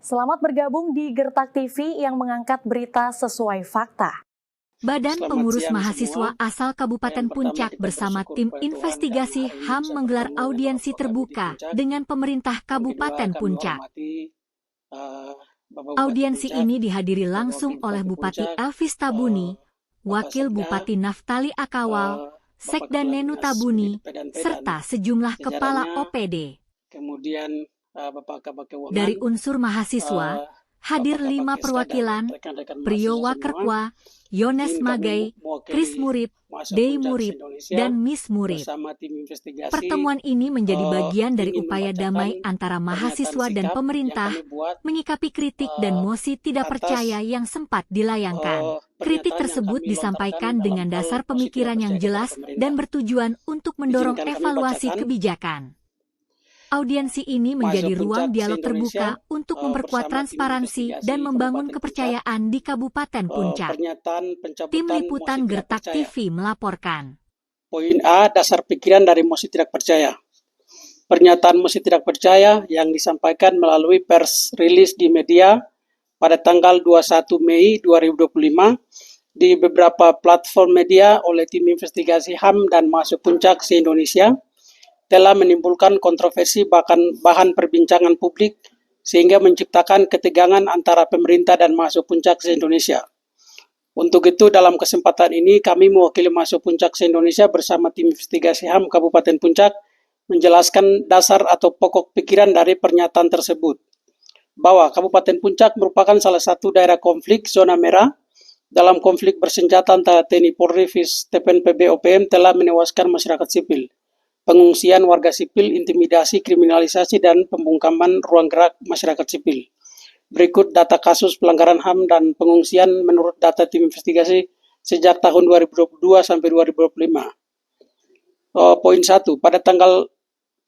Selamat bergabung di Gertak TV yang mengangkat berita sesuai fakta. Badan Selamat Pengurus siang Mahasiswa semua. asal Kabupaten Yang pertama Puncak kita bersama bersyukur tim pada Tuhan investigasi karena hari ini HAM bisa menggelar bertemu dengan audiensi Bapak kami di terbuka Puncak. dengan pemerintah Yang kedua, Kabupaten kami Puncak. hormati Bapak Bupati Audiensi Puncak, ini dihadiri Wakil langsung oleh Bupati Bupati Puncak, Elvis Tabuni, Bapak Wakil Sekda, Bupati Naftali Akawal, Bapak Sekda Kepala Nenu Dinas Tabuni, PDP dan serta sejumlah kepala jajarannya, OPD. kemudian Bapak Kabak Keuangan, Dari unsur mahasiswa, hadir Bapak 5 Kabak Keska dan perwakilan, rekan-rekan Priyo mahasiswa semua. Wakerkwa, Yones Izin kami Magai, Kris mewakili Murib, mahasiswa Dey Puncak Murib, se-Indonesia dan Miss Murib. bersama tim investigasi Pertemuan ini menjadi bagian dari ingin upaya membacakan damai antara mahasiswa dan sikap pemerintah yang kami buat menyikapi kritik dan mosi tidak atas percaya yang sempat dilayangkan. Kritik pernyataan yang tersebut kami disampaikan lontarkan dengan dalam dasar hal mosi tidak pemikiran yang percaya kepada jelas pemerintah. dan bertujuan untuk mendorong Izinkan kami evaluasi bacakan. kebijakan. Audiensi ini menjadi Mahasiswa ruang Puncak dialog se-Indonesia, terbuka untuk memperkuat bersama tim transparansi investigasi dan membangun Kabupaten kepercayaan di Kabupaten Puncak. Pernyataan Tim pencabutan Liputan mosi tidak Gertak percaya. TV melaporkan. Poin A, dasar pikiran dari mosi tidak percaya. Pernyataan mosi tidak percaya yang disampaikan melalui pers rilis di media pada tanggal 21 Mei 2025 di beberapa platform media oleh tim investigasi HAM dan Mahasiswa Puncak se-Indonesia telah menimbulkan kontroversi bahkan bahan perbincangan publik sehingga menciptakan ketegangan antara pemerintah dan Mahasiswa Puncak se-Indonesia. Untuk itu dalam kesempatan ini kami mewakili Mahasiswa Puncak se-Indonesia bersama tim investigasi HAM Kabupaten Puncak menjelaskan dasar atau pokok pikiran dari pernyataan tersebut. Bahwa Kabupaten Puncak merupakan salah satu daerah konflik zona merah dalam konflik bersenjata antara TNI Polri vs TPNPB OPM telah menewaskan masyarakat sipil, pengungsian warga sipil, intimidasi, kriminalisasi, dan pembungkaman ruang gerak masyarakat sipil. Berikut data kasus pelanggaran HAM dan pengungsian menurut data tim investigasi sejak tahun 2022 sampai 2025. Poin 1, pada tanggal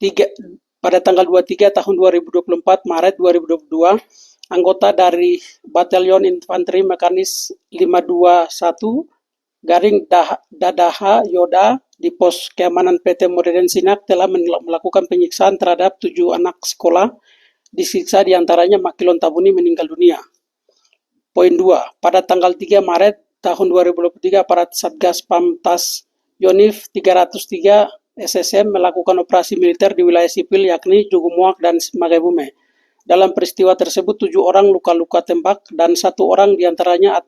23 tahun 2024 Maret 2022, anggota dari Batalion Infanteri Mekanis 521 Garing Dadaha Yoda di pos keamanan PT Modern Sinak telah melakukan penyiksaan terhadap 7 anak sekolah, disiksa diantaranya Makilon Tabuni meninggal dunia. Poin 2, pada tanggal 3 Maret tahun 2023 aparat Satgas Pamtas Yonif 303 SSM melakukan operasi militer di wilayah sipil yakni Jugumuak dan Magabume. Dalam peristiwa tersebut 7 orang luka-luka tembak dan 1 orang diantaranya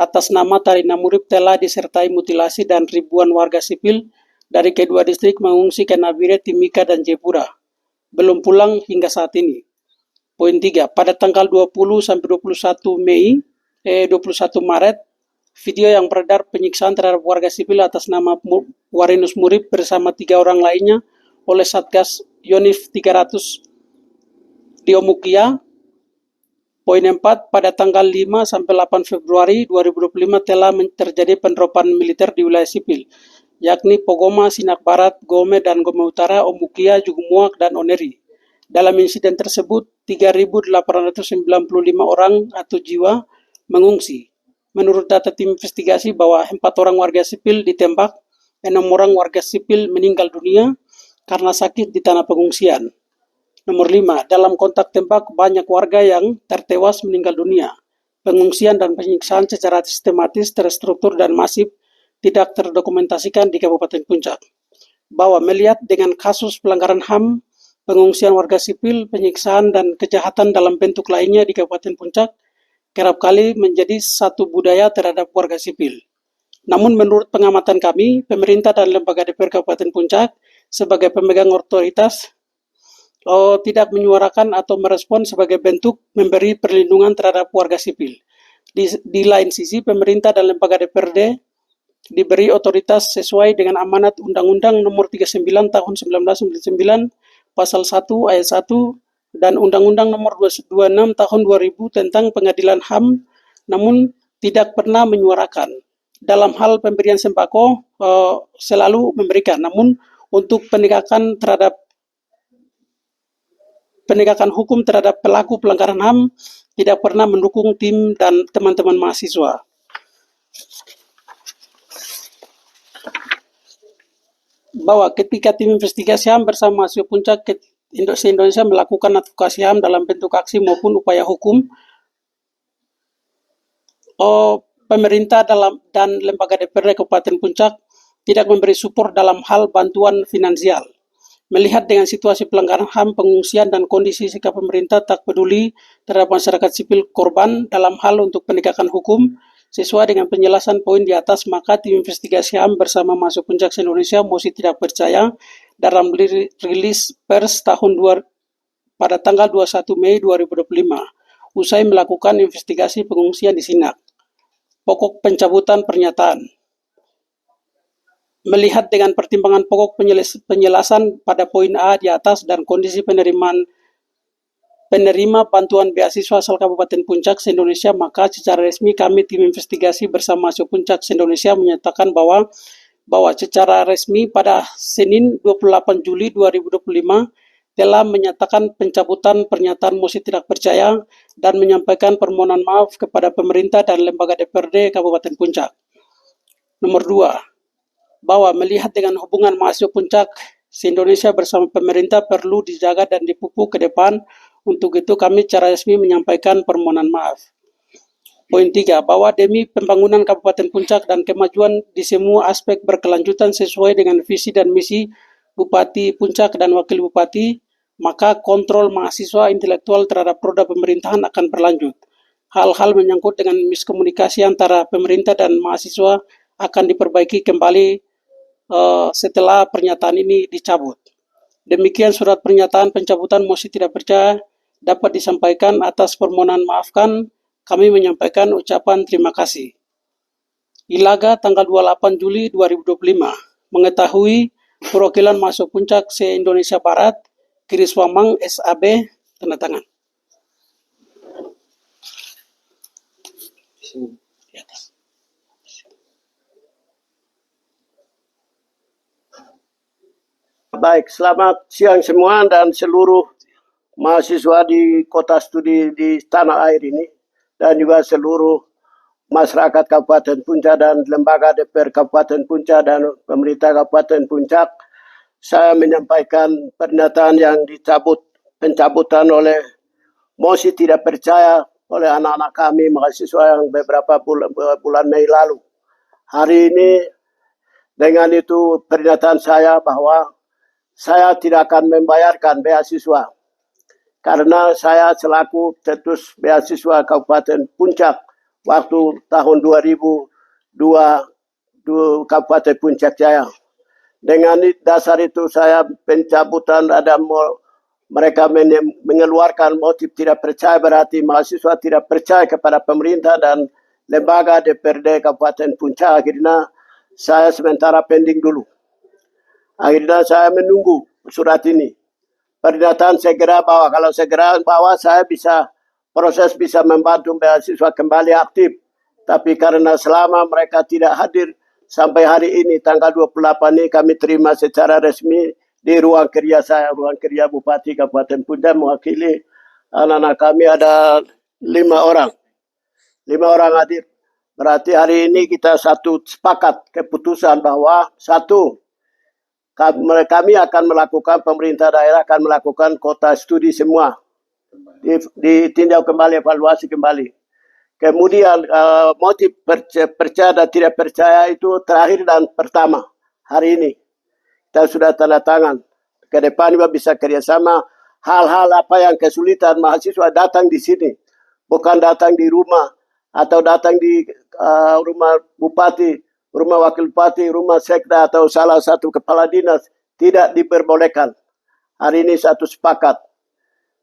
atas nama Tarina Murib telah disertai mutilasi dan ribuan warga sipil dari kedua distrik mengungsi ke Nabire, Timika, dan Jepura. Belum pulang hingga saat ini. Poin 3, pada tanggal 20 sampai 21 Maret, video yang beredar penyiksaan terhadap warga sipil atas nama Warinus Murib bersama 3 orang lainnya oleh Satgas Yonif 300 di Omukia. Poin 4, pada tanggal 5 sampai 8 Februari 2025 telah terjadi penerapan militer di wilayah sipil, yakni Pogoma, Sinak Barat, Gome, dan Gome Utara, Omukia, Jugumuak, dan Oneri. Dalam insiden tersebut, 3.895 orang atau jiwa mengungsi. Menurut data tim investigasi bahwa 4 orang warga sipil ditembak, 6 orang warga sipil meninggal dunia karena sakit di tanah pengungsian. Nomor 5, dalam kontak tembak banyak warga yang tertewas meninggal dunia. Pengungsian dan penyiksaan secara sistematis, terstruktur, dan masif tidak terdokumentasikan di Kabupaten Puncak. Bahwa melihat dengan kasus pelanggaran HAM, pengungsian warga sipil, penyiksaan, dan kejahatan dalam bentuk lainnya di Kabupaten Puncak kerap kali menjadi satu budaya terhadap warga sipil. Namun menurut pengamatan kami, pemerintah dan lembaga DPR Kabupaten Puncak sebagai pemegang otoritas tidak menyuarakan atau merespon sebagai bentuk memberi perlindungan terhadap warga sipil. Di lain sisi, pemerintah dan lembaga DPRD diberi otoritas sesuai dengan amanat Undang-Undang Nomor 39 Tahun 1999 Pasal 1 Ayat 1 dan Undang-Undang Nomor 26 Tahun 2000 tentang Pengadilan HAM, namun tidak pernah menyuarakan. Dalam hal pemberian sembako selalu memberikan, namun untuk penegakan hukum terhadap pelaku pelanggaran HAM tidak pernah mendukung tim dan teman-teman mahasiswa. Bahwa ketika tim investigasi HAM bersama Mahasiswa Puncak Indonesia melakukan advokasi HAM dalam bentuk aksi maupun upaya hukum. Pemerintah dan lembaga DPRD Kabupaten Puncak tidak memberi support dalam hal bantuan finansial. Melihat dengan situasi pelanggaran HAM, pengungsian, dan kondisi sikap pemerintah tak peduli terhadap masyarakat sipil korban dalam hal untuk penegakan hukum, sesuai dengan penjelasan poin di atas, maka tim investigasi HAM bersama Masuk Puncak Indonesia mosi tidak percaya dalam rilis pers pada tanggal 21 Mei 2025, usai melakukan investigasi pengungsian di Sinak. Pokok pencabutan pernyataan. Melihat dengan pertimbangan pokok penjelasan pada poin A di atas dan kondisi penerima bantuan beasiswa asal Kabupaten Puncak se-Indonesia, maka secara resmi kami tim investigasi bersama Masuk Puncak se-Indonesia menyatakan bahwa secara resmi pada Senin 28 Juli 2025 telah menyatakan pencabutan pernyataan mosi tidak percaya dan menyampaikan permohonan maaf kepada pemerintah dan lembaga DPRD Kabupaten Puncak. Nomor 2. Bahwa melihat dengan hubungan Masuk Puncak se-Indonesia bersama pemerintah perlu dijaga dan dipupuk ke depan. Untuk itu kami secara resmi menyampaikan permohonan maaf. Poin 3. Bahwa demi pembangunan Kabupaten Puncak dan kemajuan di semua aspek berkelanjutan sesuai dengan visi dan misi Bupati Puncak dan Wakil Bupati, maka kontrol mahasiswa intelektual terhadap roda pemerintahan akan berlanjut. Hal-hal menyangkut dengan miskomunikasi antara pemerintah dan mahasiswa akan diperbaiki kembali setelah pernyataan ini dicabut. Demikian surat pernyataan pencabutan mosi tidak percaya dapat disampaikan. Atas permohonan maafkan, kami menyampaikan ucapan terima kasih. Ilaga tanggal 28 Juli 2025. Mengetahui perwakilan Masuk Puncak se-Indonesia Barat, Kiriswamang SAB, tanda tangan. Di atas. Baik, selamat siang semua dan seluruh mahasiswa di kota studi di tanah air ini dan juga seluruh masyarakat Kabupaten Puncak dan lembaga DPR Kabupaten Puncak dan pemerintah Kabupaten Puncak. Saya menyampaikan pernyataan yang pencabutan oleh mosi tidak percaya oleh anak-anak kami mahasiswa yang beberapa bulan Mei lalu. Hari ini dengan itu pernyataan saya bahwa saya tidak akan membayarkan beasiswa karena saya selaku cetus beasiswa Kabupaten Puncak waktu tahun 2002 Kabupaten Puncak Jaya. Dengan dasar itu saya pencabutan mereka mengeluarkan motif tidak percaya, berarti mahasiswa tidak percaya kepada pemerintah dan lembaga DPRD Kabupaten Puncak. Akhirnya saya sementara pending dulu. Akhirnya saya menunggu surat ini. Pernyataan segera bawa. Kalau segera bawa saya bisa membantu beasiswa kembali aktif. Tapi karena selama mereka tidak hadir sampai hari ini tanggal 28 ini kami terima secara resmi di ruang kerja saya, ruang kerja Bupati Kabupaten Puncak mewakili anak-anak kami ada 5 orang. 5 orang hadir. Berarti hari ini kita sepakat keputusan bahwa kami akan melakukan, pemerintah daerah akan melakukan kota studi semua. Ditinjau kembali, evaluasi kembali. Kemudian motif percaya dan tidak percaya itu terakhir dan pertama hari ini. Kita sudah tanda tangan. Ke depan juga bisa kerjasama hal-hal apa yang kesulitan mahasiswa datang di sini. Bukan datang di rumah atau datang di rumah bupati, rumah wakil bupati, rumah sekda atau salah satu kepala dinas tidak diperbolehkan. Hari ini satu sepakat.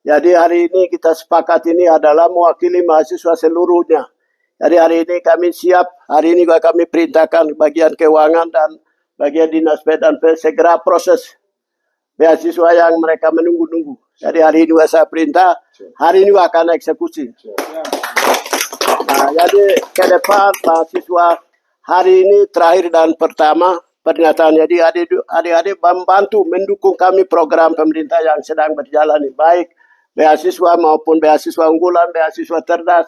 Jadi hari ini kita sepakat ini adalah mewakili mahasiswa seluruhnya. Jadi hari ini kami siap, hari ini juga kami perintahkan bagian keuangan dan bagian dinas dan segera proses beasiswa yang mereka menunggu-nunggu. Jadi hari ini juga saya perintah, hari ini juga akan eksekusi. Nah, jadi ke depan mahasiswa hari ini terakhir dan pertama pernyataan. Jadi adik-adik membantu mendukung kami program pemerintah yang sedang berjalan ini. Baik beasiswa maupun beasiswa unggulan, beasiswa cerdas.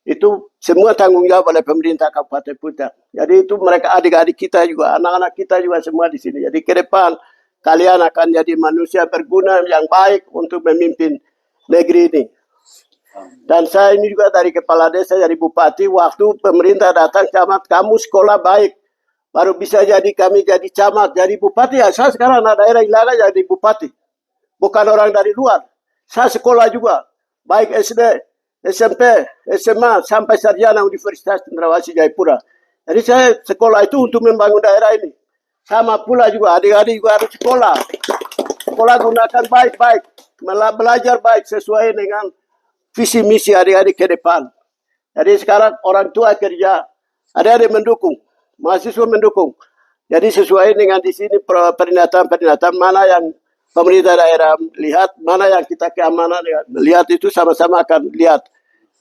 Itu semua tanggung jawab oleh pemerintah Kabupaten Puncak. Jadi itu mereka adik-adik kita juga, anak-anak kita juga semua di sini. Jadi ke depan kalian akan jadi manusia berguna yang baik untuk memimpin negeri ini. Dan saya ini juga dari kepala desa, dari bupati, waktu pemerintah datang camat, kamu sekolah baik, baru bisa jadi kami jadi camat, jadi bupati. Ya, saya sekarang anak daerah Ilaga jadi bupati, bukan orang dari luar. Saya sekolah juga, baik SD, SMP, SMA, sampai sarjana Universitas Cendrawasih Jayapura. Jadi saya sekolah itu untuk membangun daerah ini. Sama pula juga adik-adik juga harus sekolah. Sekolah gunakan baik-baik, belajar baik sesuai dengan visi misi adik-adik ke depan. Jadi sekarang orang tua kerja, adik-adik mendukung, mahasiswa mendukung. Jadi sesuai dengan di sini pernyataan-pernyataan mana yang pemerintah daerah lihat, mana yang kita keamanan lihat, itu sama-sama akan lihat.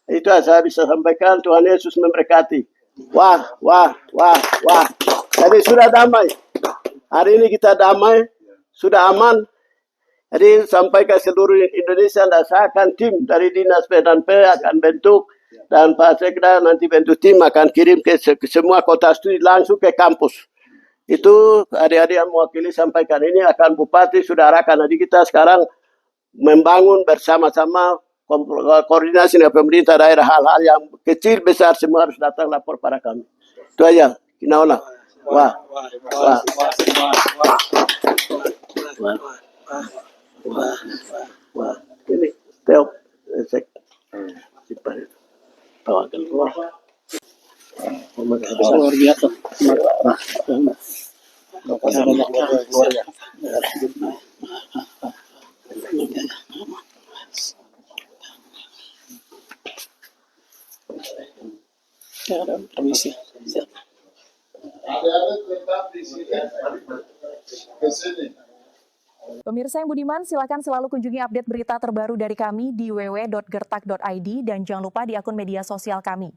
Itu yang saya bisa sampaikan. Tuhan Yesus memberkati. Wah. Jadi sudah damai. Hari ini kita damai, sudah aman. Jadi sampai ke seluruh Indonesia, dan saya akan tim dari Dinas PDP akan bentuk, dan Pak Sekda nanti bentuk tim akan kirim ke semua kota studi langsung ke kampus. Itu adik-adik yang mewakili sampaikan, ini akan Bupati sudah arahkan. Jadi kita sekarang membangun bersama-sama, koordinasi dengan pemerintah daerah, hal-hal yang kecil besar semua harus datang lapor pada kami. Itu aja. Kinaola. Wah. Ini Teo Sek. Luar biasa. Permisi. Pemirsa yang budiman, silakan selalu kunjungi update berita terbaru dari kami di www.gertak.id dan jangan lupa di akun media sosial kami.